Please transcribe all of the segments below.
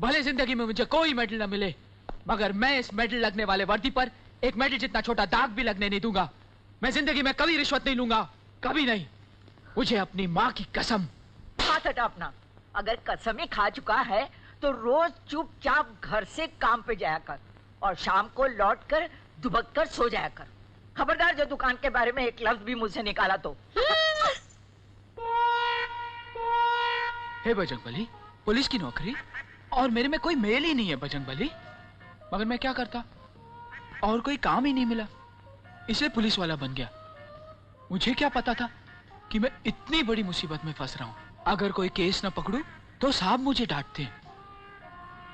भले जिंदगी में मुझे कोई मेडल न मिले, मगर मैं इस मेडल लगने वाले वर्दी पर एक मेडल जितना छोटा दाग भी लगने नहीं दूंगा। मैं जिंदगी में कभी रिश्वत नहीं लूंगा, कभी नहीं। मुझे अपनी माँ की कसम। हाथ हटा अपना। अगर कसम ही खा चुका है तो रोज चुपचाप घर से काम पे जाया कर और शाम को लौट कर दुबक कर सो जाया कर। खबरदार जो दुकान के बारे में एक लफ्ज भी मुझसे निकाला तो। हे बजरंगबली, पुलिस की नौकरी और मेरे में कोई मेल ही नहीं है बजरंगबली। मगर मैं क्या करता, और कोई काम ही नहीं मिला, इसलिए पुलिस वाला बन गया। मुझे क्या पता था कि मैं इतनी बड़ी मुसीबत में फंस रहा हूं। अगर कोई केस न पकड़ूं तो साहब मुझे डांटते हैं,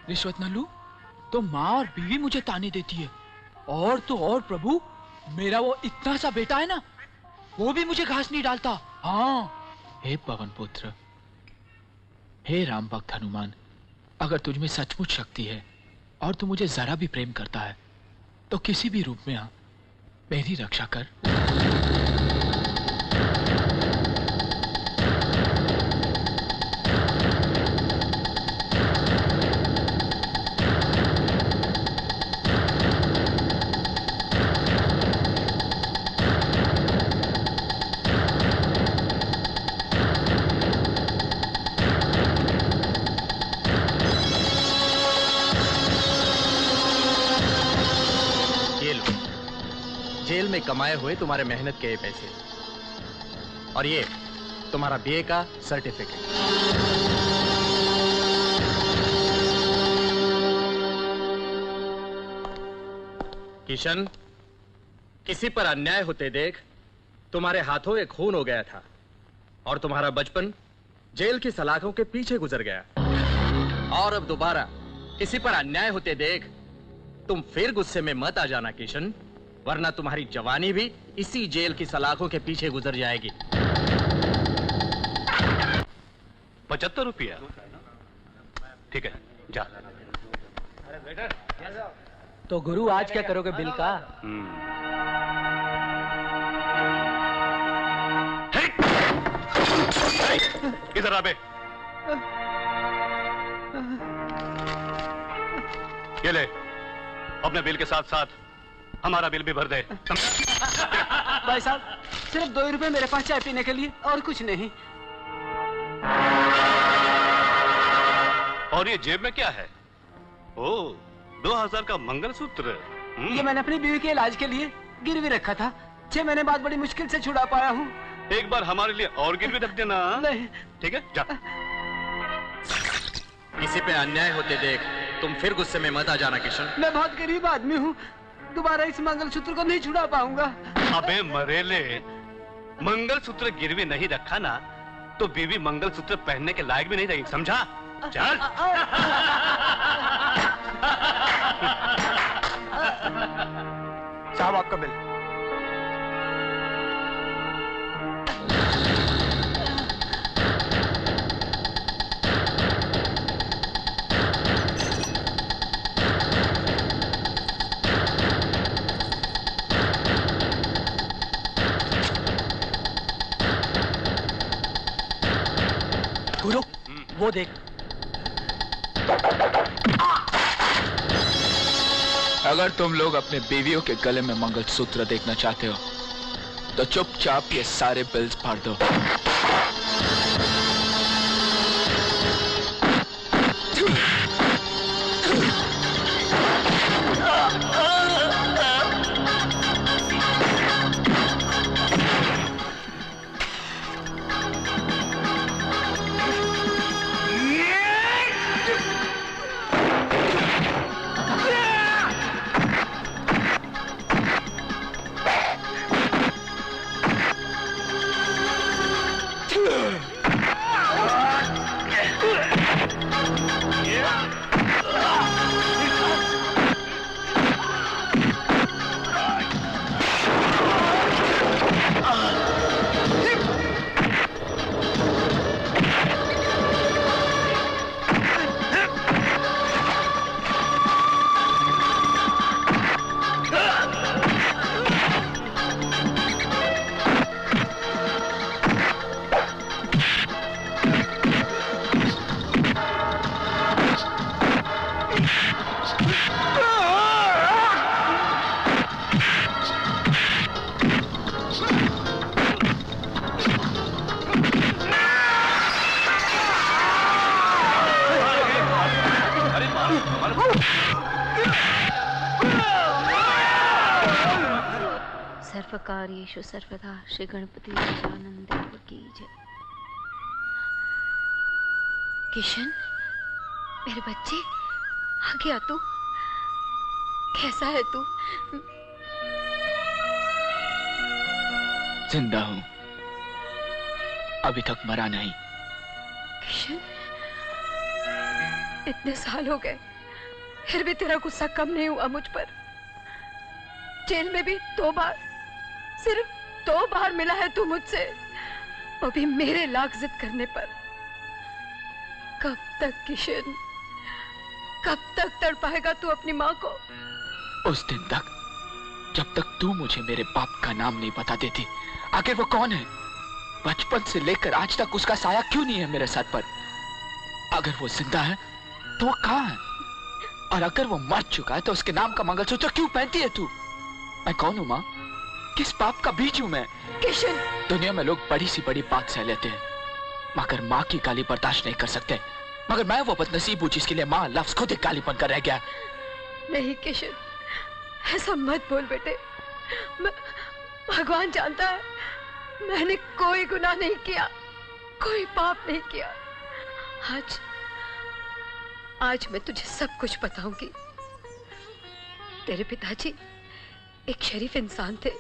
रिश्वत न लूं तो माँ और बीवी मुझे ताने देती है, और तो और प्रभु, मेरा वो इतना सा बेटा है ना, वो भी मुझे घास नहीं डालता। हाँ, हे पवन पुत्र, हे राम भक्त हनुमान, अगर तुझ में सचमुच शक्ति है और तू मुझे जरा भी प्रेम करता है तो किसी भी रूप में आ, मेरी रक्षा कर। जेल में कमाए हुए तुम्हारे मेहनत के ये पैसे, और ये तुम्हारा बीए का सर्टिफिकेट। किशन, किसी पर अन्याय होते देख तुम्हारे हाथों एक खून हो गया था और तुम्हारा बचपन जेल की सलाखों के पीछे गुजर गया। और अब दोबारा किसी पर अन्याय होते देख तुम फिर गुस्से में मत आ जाना किशन, वरना तुम्हारी जवानी भी इसी जेल की सलाखों के पीछे गुजर जाएगी। 75 रुपया, ठीक है, जा। तो गुरु आज क्या करोगे बिल का? इधर आ बे। ये ले, अपने बिल के साथ साथ हमारा बिल भी भर दे। भाई साहब, सिर्फ 2 रुपए मेरे पास चाय पीने के लिए, और कुछ नहीं। और ये जेब में क्या है? ओह, 2000 का मंगलसूत्र। ये मैंने अपनी बीवी के इलाज के लिए गिरवी रखा था। 6 महीने बाद बड़ी मुश्किल से छुड़ा पाया हूँ। एक बार हमारे लिए और गिरवी रख देना। नहीं। ठीक है, जा। किसी पे अन्याय होते देख तुम फिर गुस्से में मत आ जाना किशन। मैं बहुत गरीब आदमी हूँ, दोबारा इस मंगलसूत्र को नहीं छुड़ा पाऊंगा। अबे मरेले, मंगलसूत्र गिरवी नहीं रखा ना तो बीवी मंगलसूत्र पहनने के लायक भी नहीं रहेगी, समझा? चल। साहब, आपका बिल। गुरु, वो देख। अगर तुम लोग अपने बीवियों के गले में मंगलसूत्र देखना चाहते हो तो चुपचाप ये सारे बिल्स भर दो। सर्वकार्येषु सर्वदा श्री गणपति गजानन देव की जय। किशन, मेरे बच्चे, आ गया तू? कैसा है तू? जिंदा हूं, अभी तक मरा नहीं। किशन, इतने साल हो गए फिर भी तेरा गुस्सा कम नहीं हुआ मुझ पर। जेल में भी 2 बार, सिर्फ 2 बार मिला है तू मुझसे, वो भी मेरे लाख जिद करने पर। कब तक किशन, कब तक तड़पाएगा तू अपनी माँ को? उस दिन तक जब तक तू मुझे मेरे बाप का नाम नहीं बता देती। आखिर वो कौन है? बचपन से लेकर आज तक उसका साया क्यों नहीं है मेरे सर पर? अगर वो जिंदा है तो वो कहाँ है? और अगर वो मर चुका है तो उसके नाम का मंगलसूत्र क्यों पहनती है तू? मैं कौन हूं माँ? किस पाप का बीज हूं मैं? किशन, दुनिया में लोग बड़ी सी बड़ी बात सह लेते हैं मगर माँ की गाली बर्दाश्त नहीं कर सकते। मगर मैं वो बदनसीब हूं जिसके लिए माँ लफ्ज खुद एक गाली बनकर रह गया। नहीं किशन, ऐसा मत बोल बेटे। भगवान जानता है मैंने कोई गुनाह नहीं किया, कोई पाप नहीं किया। आज मैं तुझे सब कुछ बताऊंगी। तेरे पिताजी एक शरीफ इंसान थे,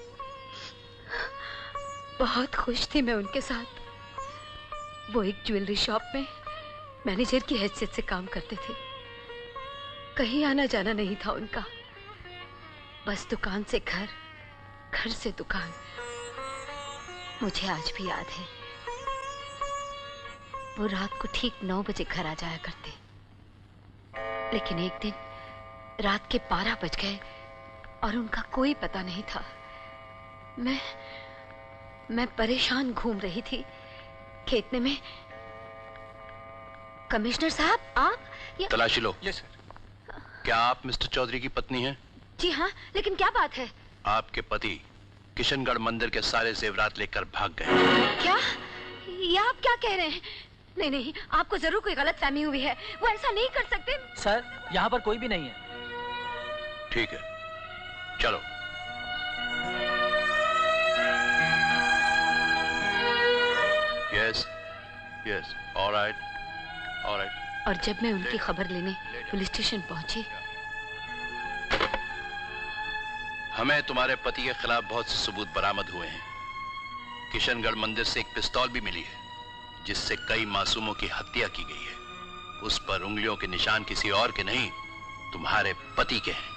बहुत खुश थी मैं उनके साथ। वो एक ज्वेलरी शॉप में मैनेजर की हैसियत से काम करते थे। कहीं आना जाना नहीं था उनका, बस दुकान से घर, घर से दुकान। मुझे आज भी याद है, वो रात को ठीक 9 बजे घर आ जाया करते। लेकिन एक दिन रात के 12 बज गए और उनका कोई पता नहीं था। मैं परेशान घूम रही थी खेतने में। कमिश्नर साहब, आप तलाशी लो। Yes sir. क्या आप मिस्टर चौधरी की पत्नी हैं? जी हाँ, लेकिन क्या बात है? आपके पति किशनगढ़ मंदिर के सारे जेवरात लेकर भाग गए। क्या? ये आप क्या कह रहे हैं? नहीं नहीं, आपको जरूर कोई गलत फहमी हुई है। वो ऐसा नहीं कर सकते। सर, यहाँ पर कोई भी नहीं है। ठीक है, चलो। Yes yes, alright alright. और जब मैं उनकी खबर लेने पुलिस स्टेशन पहुंची, हमें तुम्हारे पति के खिलाफ बहुत से सबूत बरामद हुए हैं। किशनगढ़ मंदिर से एक पिस्तौल भी मिली है जिससे कई मासूमों की हत्या की गई है। उस पर उंगलियों के निशान किसी और के नहीं, तुम्हारे पति के हैं।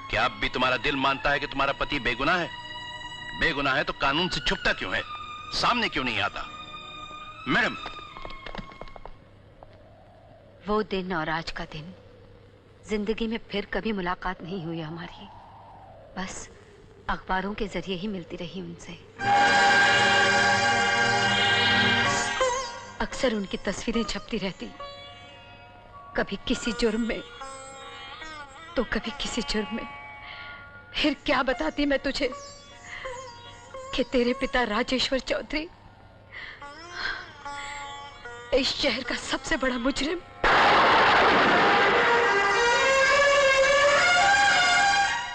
क्या अब भी तुम्हारा दिल मानता है कि तुम्हारा पति बेगुनाह है? बेगुनाह है तो कानून से छुपता क्यों है? सामने क्यों नहीं आता? मैडम, वो दिन और आज का दिन, जिंदगी में फिर कभी मुलाकात नहीं हुई हमारी। बस अखबारों के जरिए ही मिलती रही उनसे। अक्सर उनकी तस्वीरें छपती रहती, कभी किसी जुर्म में तो कभी किसी जुर्म में। फिर क्या बताती मैं तुझे कि तेरे पिता राजेश्वर चौधरी इस शहर का सबसे बड़ा मुजरिम,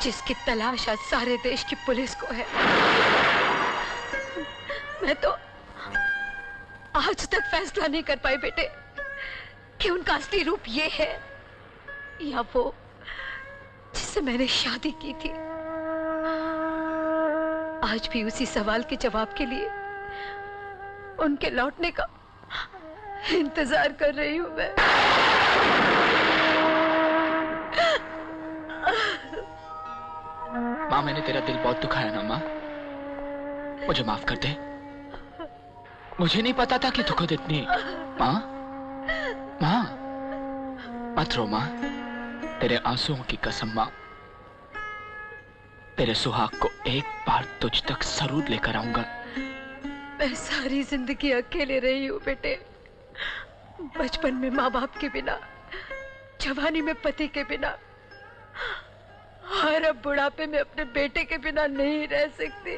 जिसकी तलाश आज सारे देश की पुलिस को है। मैं तो आज तक फैसला नहीं कर पाई बेटे कि उनका असली रूप ये है या वो जिससे मैंने शादी की थी। आज भी उसी सवाल के जवाब के लिए उनके लौटने का इंतजार कर रही हूं मैं। माँ, मैंने तेरा दिल बहुत दुखाया ना माँ? मुझे माफ कर दे। मुझे नहीं पता था कि तू खुद इतनी। माँ, माँ, मत रो माँ। तेरे आंसुओं की कसम माँ, तेरे सुहाग को एक बार तुझ तक जरूर लेकर आऊंगा। मैं सारी जिंदगी अकेले रही हूँ बेटे। बचपन में माँ बाप के बिना, जवानी में पति के बिना, और अब बुढ़ापे में अपने बेटे के बिना नहीं रह सकती।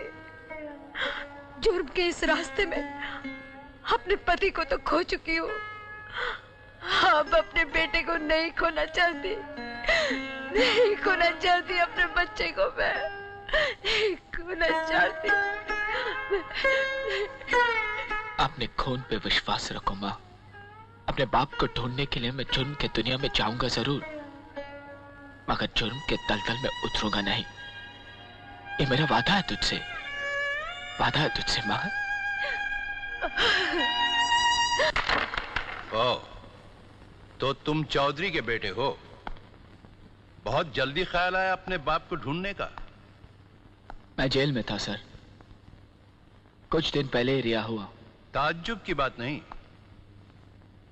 जुर्म के इस रास्ते में अपने पति को तो खो चुकी हूँ, अब अपने बेटे को नहीं खोना चाहती, नहीं खोना चाहती अपने बच्चे को मैं। अपने खून पे विश्वास रखो माँ। अपने बाप को ढूंढने के लिए मैं जुर्म के दुनिया में जाऊंगा जरूर, मगर जुर्म के दलदल में उतरूंगा नहीं। ये मेरा वादा है तुझसे, वादा है तुझसे माँ। ओ, तो तुम चौधरी के बेटे हो। बहुत जल्दी ख्याल आया अपने बाप को ढूंढने का। मैं जेल में था सर, कुछ दिन पहले ही रिहा हुआ। ताज्जुब की बात नहीं,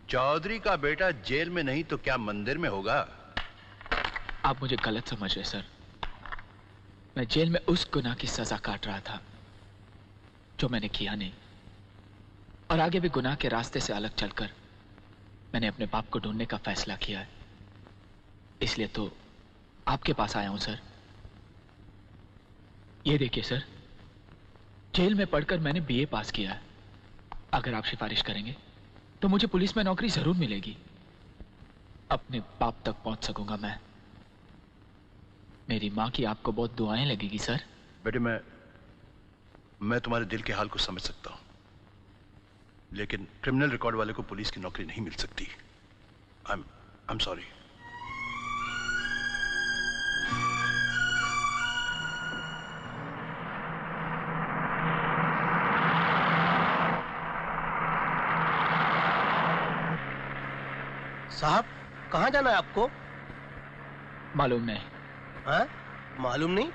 चौधरी का बेटा जेल में नहीं तो क्या मंदिर में होगा? आप मुझे गलत समझ रहे सर। मैं जेल में उस गुनाह की सजा काट रहा था जो मैंने किया नहीं, और आगे भी गुनाह के रास्ते से अलग चलकर मैंने अपने बाप को ढूंढने का फैसला किया है। इसलिए तो आपके पास आया हूं सर। ये देखिए सर, जेल में पढ़कर मैंने बीए पास किया है। अगर आप सिफारिश करेंगे तो मुझे पुलिस में नौकरी जरूर मिलेगी। अपने बाप तक पहुंच सकूंगा मैं। मेरी मां की आपको बहुत दुआएं लगेगी सर। बेटे, मैं तुम्हारे दिल के हाल को समझ सकता हूं, लेकिन क्रिमिनल रिकॉर्ड वाले को पुलिस की नौकरी नहीं मिल सकती। I am sorry. साहब, कहाँ जाना है आपको? मालूम नहीं। हाँ? मालूम नहीं?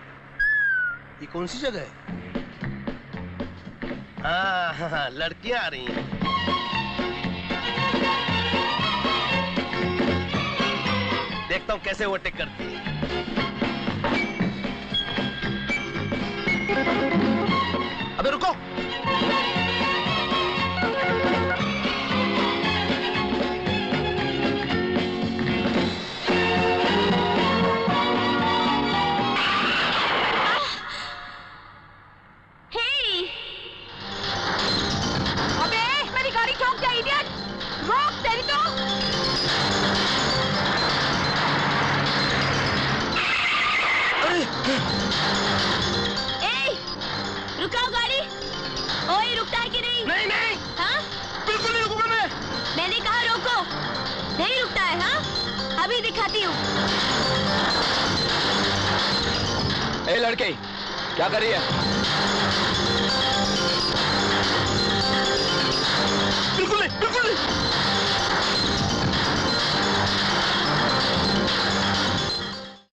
ये कौन सी जगह है? हाँ, लड़कियां आ रही हैं। देखता हूँ कैसे ओवरटेक करती है। अबे रुको! रुकाओ गाड़ी। ओए, रुकता है कि नहीं? नहीं नहीं, हाँ? बिल्कुल नहीं रुकूंगा मैं। मैंने कहा रोको। नहीं रुकता है? हाँ, अभी दिखाती हूँ। ए लड़के, क्या कर रही है?